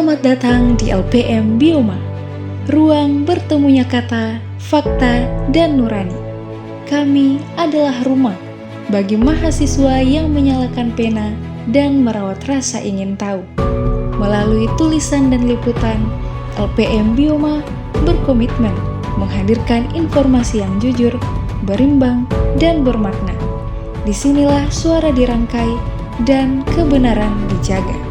Selamat datang di LPM Bioma, ruang bertemunya kata, fakta, dan nurani. Kami adalah rumah bagi mahasiswa yang menyalakan pena dan merawat rasa ingin tahu. Melalui tulisan dan liputan, LPM Bioma berkomitmen menghadirkan informasi yang jujur, berimbang, dan bermakna. Disinilah suara dirangkai dan kebenaran dijaga.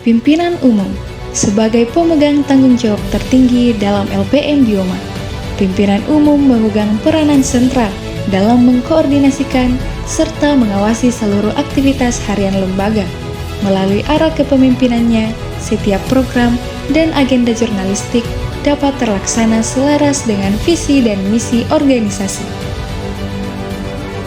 Pimpinan Umum sebagai pemegang tanggung jawab tertinggi dalam LPM Bioma. Pimpinan Umum memegang peranan sentral dalam mengkoordinasikan serta mengawasi seluruh aktivitas harian lembaga. Melalui arah kepemimpinannya, setiap program dan agenda jurnalistik dapat terlaksana selaras dengan visi dan misi organisasi.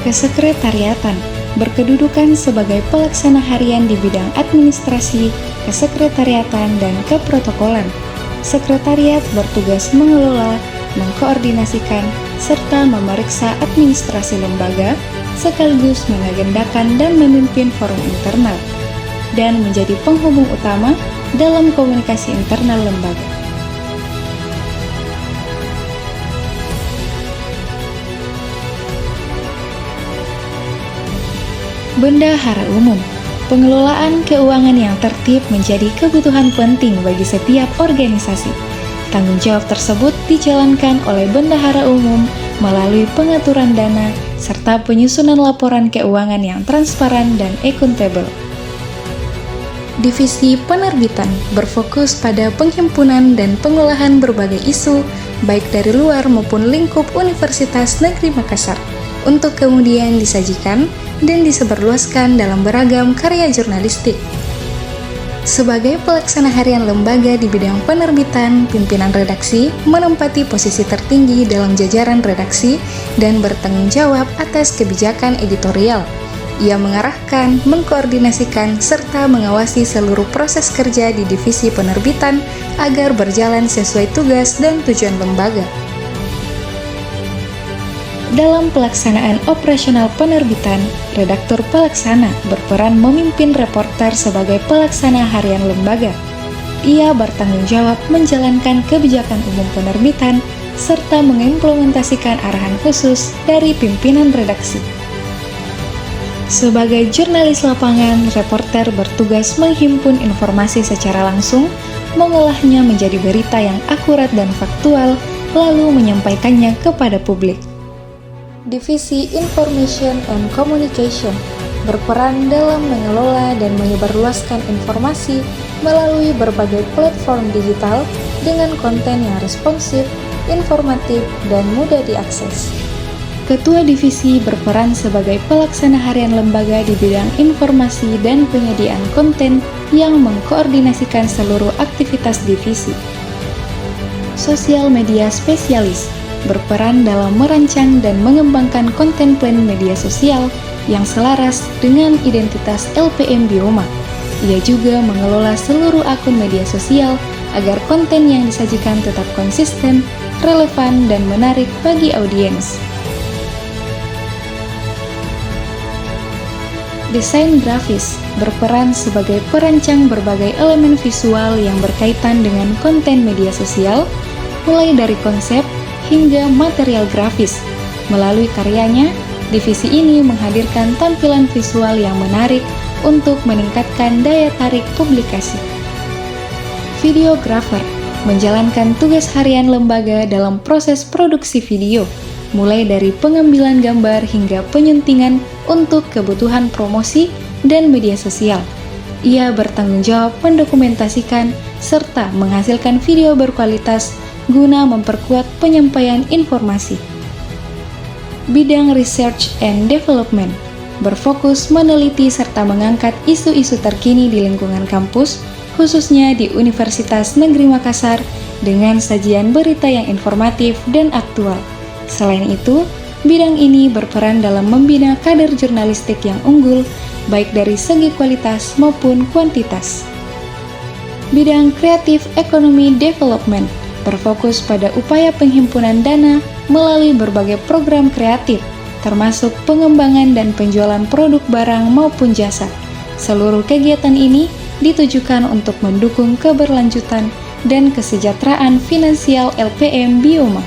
Kesekretariatan berkedudukan sebagai pelaksana harian di bidang administrasi, kesekretariatan, dan keprotokolan. Sekretariat bertugas mengelola, mengkoordinasikan, serta memeriksa administrasi lembaga, sekaligus mengagendakan dan memimpin forum internal, dan menjadi penghubung utama dalam komunikasi internal lembaga. Bendahara Umum. Pengelolaan keuangan yang tertib menjadi kebutuhan penting bagi setiap organisasi. Tanggung jawab tersebut dijalankan oleh Bendahara Umum melalui pengaturan dana serta penyusunan laporan keuangan yang transparan dan akuntabel. Divisi Penerbitan berfokus pada penghimpunan dan pengolahan berbagai isu, baik dari luar maupun lingkup Universitas Negeri Makassar, untuk kemudian disajikan dan disebarluaskan dalam beragam karya jurnalistik. Sebagai pelaksana harian lembaga di bidang penerbitan, pimpinan redaksi menempati posisi tertinggi dalam jajaran redaksi dan bertanggung jawab atas kebijakan editorial. Ia mengarahkan, mengkoordinasikan, serta mengawasi seluruh proses kerja di divisi penerbitan agar berjalan sesuai tugas dan tujuan lembaga. Dalam pelaksanaan operasional penerbitan, redaktur pelaksana berperan memimpin reporter sebagai pelaksana harian lembaga. Ia bertanggung jawab menjalankan kebijakan umum penerbitan serta mengimplementasikan arahan khusus dari pimpinan redaksi. Sebagai jurnalis lapangan, reporter bertugas menghimpun informasi secara langsung, mengolahnya menjadi berita yang akurat dan faktual, lalu menyampaikannya kepada publik. Divisi Information and Communication berperan dalam mengelola dan menyebarluaskan informasi melalui berbagai platform digital dengan konten yang responsif, informatif, dan mudah diakses. Ketua divisi berperan sebagai pelaksana harian lembaga di bidang informasi dan penyediaan konten yang mengkoordinasikan seluruh aktivitas divisi. Sosial media spesialis berperan dalam merancang dan mengembangkan konten plan media sosial yang selaras dengan identitas LPM Bioma. Ia juga mengelola seluruh akun media sosial agar konten yang disajikan tetap konsisten, relevan, dan menarik bagi audiens. Desain grafis berperan sebagai perancang berbagai elemen visual yang berkaitan dengan konten media sosial, mulai dari konsep hingga material grafis. Melalui karyanya, divisi ini menghadirkan tampilan visual yang menarik untuk meningkatkan daya tarik publikasi. Videographer menjalankan tugas harian lembaga dalam proses produksi video, mulai dari pengambilan gambar hingga penyuntingan untuk kebutuhan promosi dan media sosial. Ia bertanggung jawab mendokumentasikan serta menghasilkan video berkualitas guna memperkuat penyampaian informasi. Bidang Research and Development berfokus meneliti serta mengangkat isu-isu terkini di lingkungan kampus, khususnya di Universitas Negeri Makassar, dengan sajian berita yang informatif dan aktual. Selain itu, bidang ini berperan dalam membina kader jurnalistik yang unggul, baik dari segi kualitas maupun kuantitas. Bidang Creative Economy Development berfokus pada upaya penghimpunan dana melalui berbagai program kreatif, termasuk pengembangan dan penjualan produk barang maupun jasa. Seluruh kegiatan ini ditujukan untuk mendukung keberlanjutan dan kesejahteraan finansial LPM Bioma.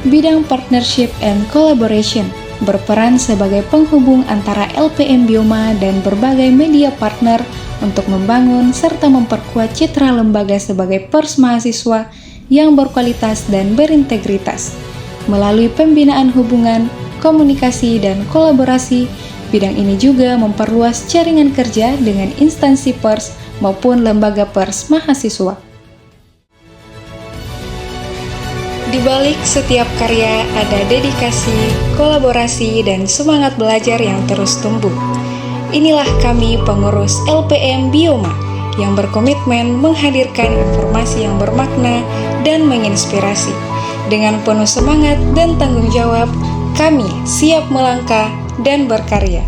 Bidang Partnership and Collaboration berperan sebagai penghubung antara LPM Bioma dan berbagai media partner untuk membangun serta memperkuat citra lembaga sebagai pers mahasiswa yang berkualitas dan berintegritas. Melalui pembinaan hubungan, komunikasi, dan kolaborasi, bidang ini juga memperluas jaringan kerja dengan instansi pers maupun lembaga pers mahasiswa. Di balik setiap karya ada dedikasi, kolaborasi, dan semangat belajar yang terus tumbuh. Inilah kami pengurus LPM Bioma yang berkomitmen menghadirkan informasi yang bermakna dan menginspirasi. Dengan penuh semangat dan tanggung jawab, kami siap melangkah dan berkarya.